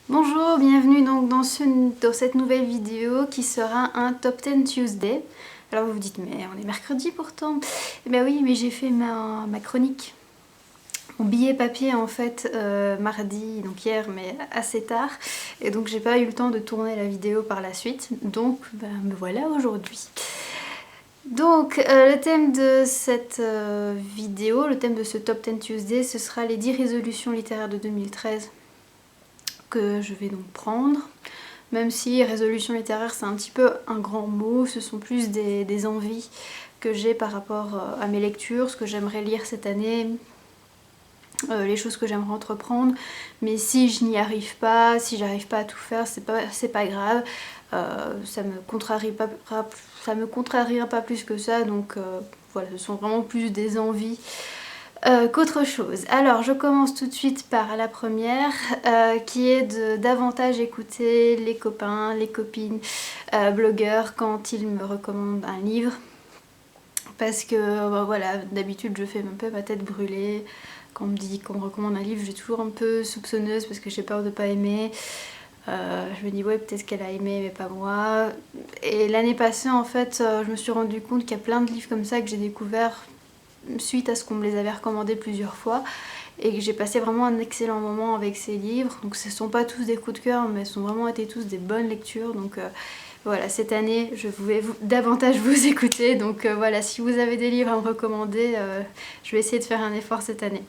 Bonjour, bienvenue donc dans cette nouvelle vidéo qui sera un Top 10 Tuesday. Alors vous vous dites, mais on est mercredi pourtant. Eh bien oui, mais j'ai fait ma chronique, mon billet papier en fait mardi, donc hier, mais assez tard. Et donc j'ai pas eu le temps de tourner la vidéo par la suite. Donc me voilà aujourd'hui. Donc le thème de cette vidéo, le thème de ce Top 10 Tuesday, ce sera les 10 résolutions littéraires de 2013 que je vais donc prendre. Même si résolution littéraire c'est un petit peu un grand mot, ce sont plus des envies que j'ai par rapport à mes lectures, ce que j'aimerais lire cette année, les choses que j'aimerais entreprendre. Mais si je n'y arrive pas, si j'arrive pas à tout faire, c'est pas grave. Ça me contrariera pas plus que ça, donc voilà, ce sont vraiment plus des envies qu'autre chose. Alors je commence tout de suite par la première qui est de davantage écouter les copains, les copines, blogueurs quand ils me recommandent un livre, parce que voilà, d'habitude je fais un peu ma tête brûlée quand on me recommande un livre. Je suis toujours un peu soupçonneuse parce que j'ai peur de pas aimer. Je me dis ouais, peut-être qu'elle a aimé mais pas moi. Et l'année passée en fait je me suis rendu compte qu'il y a plein de livres comme ça que j'ai découvert suite à ce qu'on me les avait recommandés plusieurs fois et que j'ai passé vraiment un excellent moment avec ces livres. Donc ce ne sont pas tous des coups de cœur, mais ce sont vraiment été tous des bonnes lectures. Donc voilà, cette année je vais davantage vous écouter. Donc voilà, si vous avez des livres à me recommander, je vais essayer de faire un effort cette année.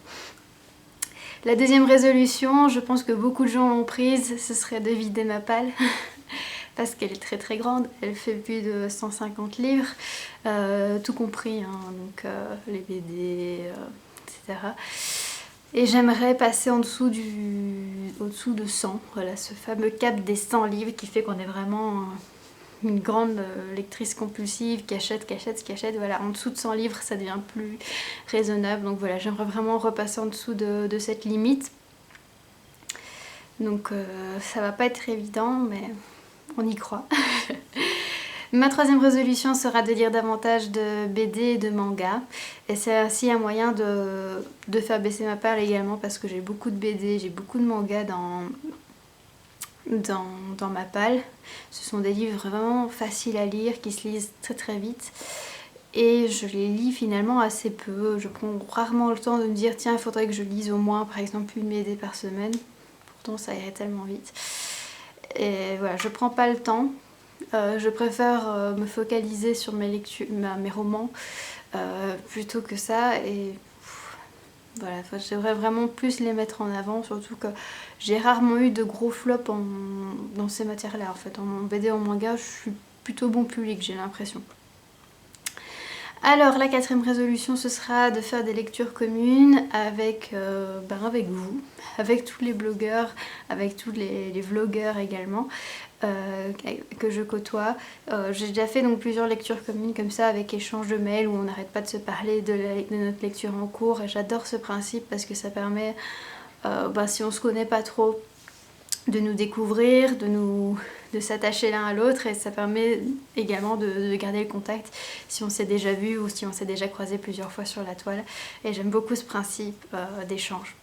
La deuxième résolution, je pense que beaucoup de gens l'ont prise, ce serait de vider ma palle. Parce qu'elle est très très grande, elle fait plus de 150 livres, tout compris, hein, donc les BD, etc. Et j'aimerais passer au-dessous de 100, voilà, ce fameux cap des 100 livres qui fait qu'on est vraiment une grande lectrice compulsive qui achète, voilà, en dessous de 100 livres ça devient plus raisonnable, donc voilà, j'aimerais vraiment repasser en dessous de cette limite. Donc ça va pas être évident, mais on y croit. Ma troisième résolution sera de lire davantage de BD et de manga. Et c'est aussi un moyen de faire baisser ma palle également, parce que j'ai beaucoup de BD, j'ai beaucoup de mangas dans ma palle. Ce sont des livres vraiment faciles à lire, qui se lisent très très vite. Et je les lis finalement assez peu. Je prends rarement le temps de me dire tiens, il faudrait que je lise au moins par exemple une BD par semaine. Pourtant ça irait tellement vite. Et voilà, je prends pas le temps. Je préfère me focaliser sur mes lectures, mes romans plutôt que ça. Et voilà, je devrais vraiment plus les mettre en avant, surtout que j'ai rarement eu de gros flops dans ces matières-là. En fait, en BD, en manga, je suis plutôt bon public, j'ai l'impression. Alors la quatrième résolution, ce sera de faire des lectures communes avec vous, avec tous les blogueurs, avec tous les vlogueurs également que je côtoie. J'ai déjà fait donc plusieurs lectures communes comme ça, avec échange de mails où on n'arrête pas de se parler de notre lecture en cours, et j'adore ce principe parce que ça permet, si on se connaît pas trop, de nous découvrir, de s'attacher l'un à l'autre, et ça permet également de garder le contact si on s'est déjà vu ou si on s'est déjà croisé plusieurs fois sur la toile. Et j'aime beaucoup ce principe d'échange.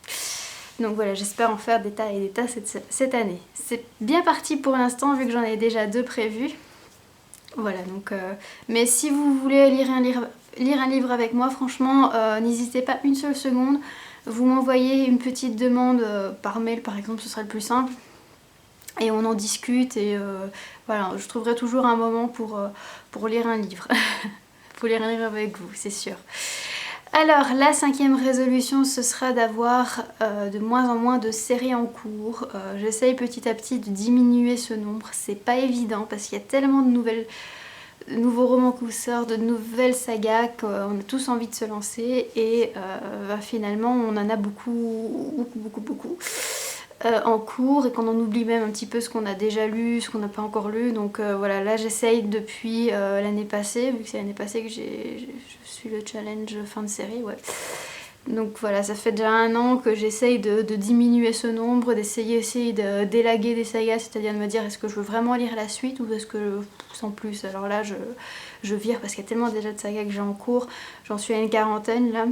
Donc voilà, j'espère en faire des tas et des tas cette année. C'est bien parti pour l'instant vu que j'en ai déjà 2 prévus. Voilà, donc mais si vous voulez lire un livre avec moi, franchement, n'hésitez pas une seule seconde. Vous m'envoyez une petite demande par mail par exemple, ce serait le plus simple. Et on en discute et voilà, je trouverai toujours un moment pour lire un livre. Pour lire un livre avec vous, c'est sûr. Alors, la cinquième résolution, ce sera d'avoir de moins en moins de séries en cours. J'essaye petit à petit de diminuer ce nombre. C'est pas évident parce qu'il y a tellement de nouveaux romans qui sortent, de nouvelles sagas qu'on a tous envie de se lancer. Et finalement, on en a beaucoup en cours, et qu'on en oublie même un petit peu ce qu'on a déjà lu, ce qu'on n'a pas encore lu. Donc voilà, là j'essaye depuis l'année passée, vu que c'est l'année passée que je suis le challenge fin de série, ouais. Donc voilà, ça fait déjà 1 an que j'essaye de diminuer ce nombre, d'essayer aussi de d'élaguer des sagas, c'est-à-dire de me dire est-ce que je veux vraiment lire la suite ou est-ce que sans plus. Alors là je vire parce qu'il y a tellement déjà de sagas que j'ai en cours, j'en suis à une quarantaine là.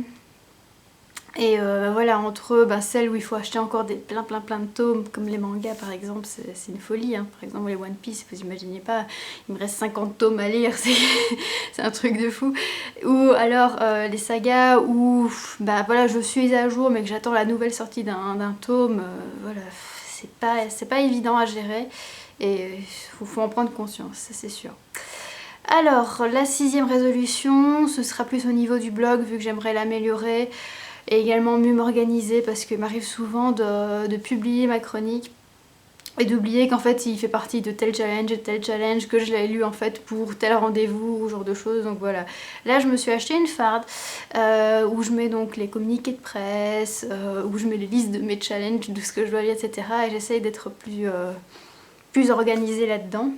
Et voilà, entre celles où il faut acheter encore plein de tomes, comme les mangas par exemple, c'est une folie. Hein. Par exemple les One Piece, vous imaginez pas, il me reste 50 tomes à lire, c'est un truc de fou. Ou alors les sagas où voilà, je suis à jour mais que j'attends la nouvelle sortie d'un tome, voilà, c'est pas évident à gérer et il faut en prendre conscience, ça c'est sûr. Alors, la 6e résolution, ce sera plus au niveau du blog vu que j'aimerais l'améliorer et également mieux m'organiser parce qu'il m'arrive souvent de publier ma chronique et d'oublier qu'en fait il fait partie de tel challenge et tel challenge, que je l'ai lu en fait pour tel rendez-vous ou genre de choses. Donc voilà, là je me suis acheté une farde où je mets donc les communiqués de presse, où je mets les listes de mes challenges, de ce que je dois lire, etc. Et j'essaye d'être plus organisée là-dedans.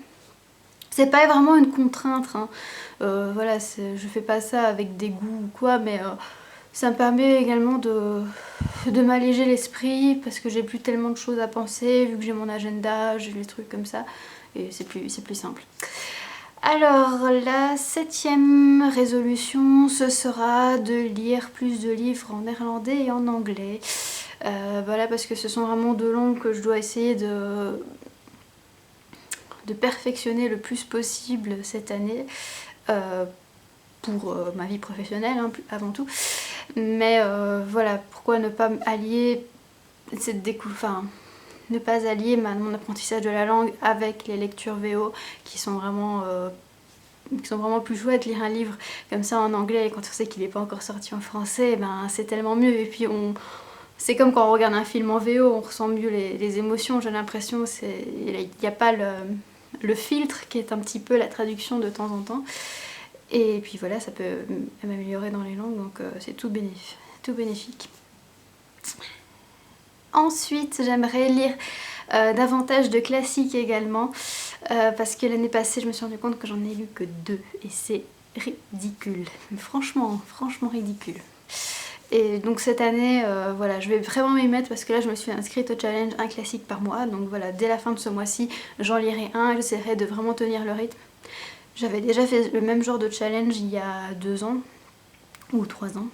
C'est pas vraiment une contrainte, hein. Voilà, je fais pas ça avec des goûts ou quoi, mais ça me permet également de m'alléger l'esprit parce que j'ai plus tellement de choses à penser vu que j'ai mon agenda, j'ai les trucs comme ça et c'est plus simple. Alors la 7e résolution, ce sera de lire plus de livres en néerlandais et en anglais. Voilà, parce que ce sont vraiment 2 langues que je dois essayer de perfectionner le plus possible cette année. Pour ma vie professionnelle hein, avant tout, mais voilà, pourquoi ne pas allier ne pas allier mon apprentissage de la langue avec les lectures VO qui sont vraiment plus chouettes. Lire un livre comme ça en anglais et quand on sait qu'il n'est pas encore sorti en français, c'est tellement mieux. Et puis c'est comme quand on regarde un film en VO, on ressent mieux les émotions, j'ai l'impression. Il n'y a pas le filtre qui est un petit peu la traduction de temps en temps. Et puis voilà, ça peut m'améliorer dans les langues, donc c'est tout bénéfique. Ensuite, j'aimerais lire davantage de classiques également, parce que l'année passée, je me suis rendu compte que j'en ai lu que 2, et c'est ridicule. Franchement ridicule. Et donc cette année, voilà, je vais vraiment m'y mettre parce que là je me suis inscrite au challenge un classique par mois. Donc voilà, dès la fin de ce mois-ci, j'en lirai un et j'essaierai de vraiment tenir le rythme. J'avais déjà fait le même genre de challenge il y a 2 ans, ou 3 ans.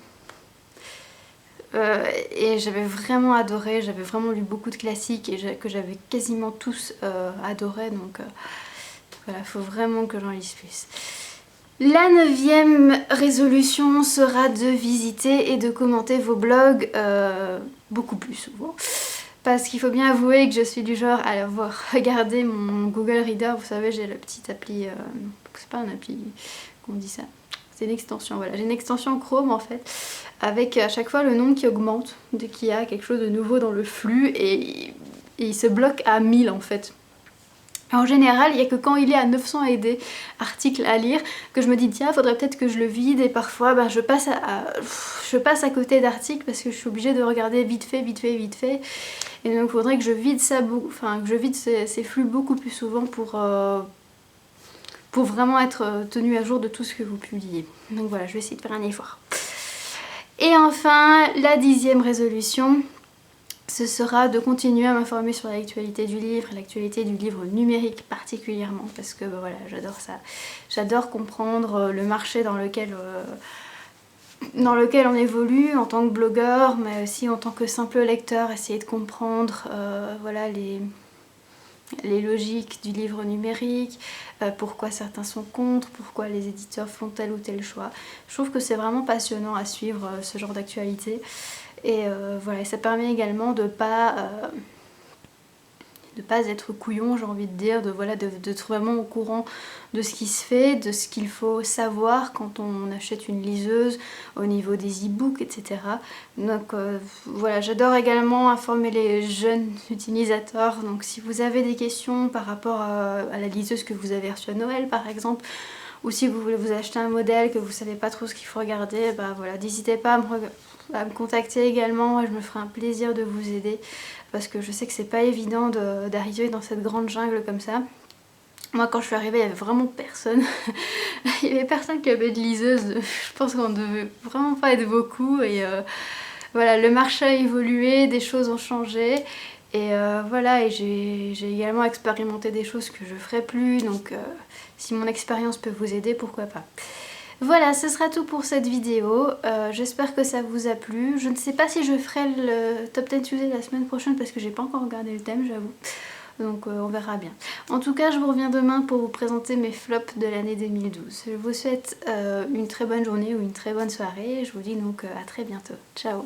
Et j'avais vraiment adoré, j'avais vraiment lu beaucoup de classiques et que j'avais quasiment tous adoré. Donc voilà, il faut vraiment que j'en lise plus. La 9e résolution sera de visiter et de commenter vos blogs beaucoup plus souvent. Parce qu'il faut bien avouer que je suis du genre à avoir regardé mon Google Reader. Vous savez, j'ai la petite appli, c'est pas un appli, comment on dit ça, c'est une extension, voilà. J'ai une extension Chrome en fait, avec à chaque fois le nombre qui augmente dès qu'il y a quelque chose de nouveau dans le flux et il se bloque à 1000 en fait. En général, il n'y a que quand il est à 900 et des articles à lire que je me dis tiens, faudrait peut-être que je le vide et parfois je passe à côté d'articles parce que je suis obligée de regarder vite fait. Et donc il faudrait que je vide ces flux beaucoup plus souvent pour vraiment être tenue à jour de tout ce que vous publiez. Donc voilà, je vais essayer de faire un effort. Et enfin, la 10e résolution, ce sera de continuer à m'informer sur l'actualité du livre, l'actualité du livre numérique particulièrement, parce que voilà, j'adore ça. J'adore comprendre le marché dans lequel on évolue en tant que blogueur, mais aussi en tant que simple lecteur, essayer de comprendre voilà, les logiques du livre numérique, pourquoi certains sont contre, pourquoi les éditeurs font tel ou tel choix. Je trouve que c'est vraiment passionnant à suivre ce genre d'actualité. Et voilà, ça permet également de pas être couillon, j'ai envie de dire, d'être vraiment au courant de ce qui se fait, de ce qu'il faut savoir quand on achète une liseuse au niveau des e-books, etc. Donc voilà, j'adore également informer les jeunes utilisateurs. Donc si vous avez des questions par rapport à la liseuse que vous avez reçue à Noël par exemple, ou si vous voulez vous acheter un modèle que vous savez pas trop ce qu'il faut regarder, voilà, n'hésitez pas à me contacter également, je me ferai un plaisir de vous aider parce que je sais que c'est pas évident d'arriver dans cette grande jungle comme ça. Moi quand je suis arrivée il y avait vraiment personne, il y avait personne qui avait de liseuse, je pense qu'on devait vraiment pas être beaucoup et voilà, le marché a évolué, des choses ont changé et voilà, et j'ai également expérimenté des choses que je ferai plus, donc si mon expérience peut vous aider, pourquoi pas. Voilà, ce sera tout pour cette vidéo. J'espère que ça vous a plu. Je ne sais pas si je ferai le Top 10 Tuesday la semaine prochaine parce que j'ai pas encore regardé le thème, j'avoue. Donc on verra bien. En tout cas, je vous reviens demain pour vous présenter mes flops de l'année 2012. Je vous souhaite une très bonne journée ou une très bonne soirée. Je vous dis donc à très bientôt. Ciao!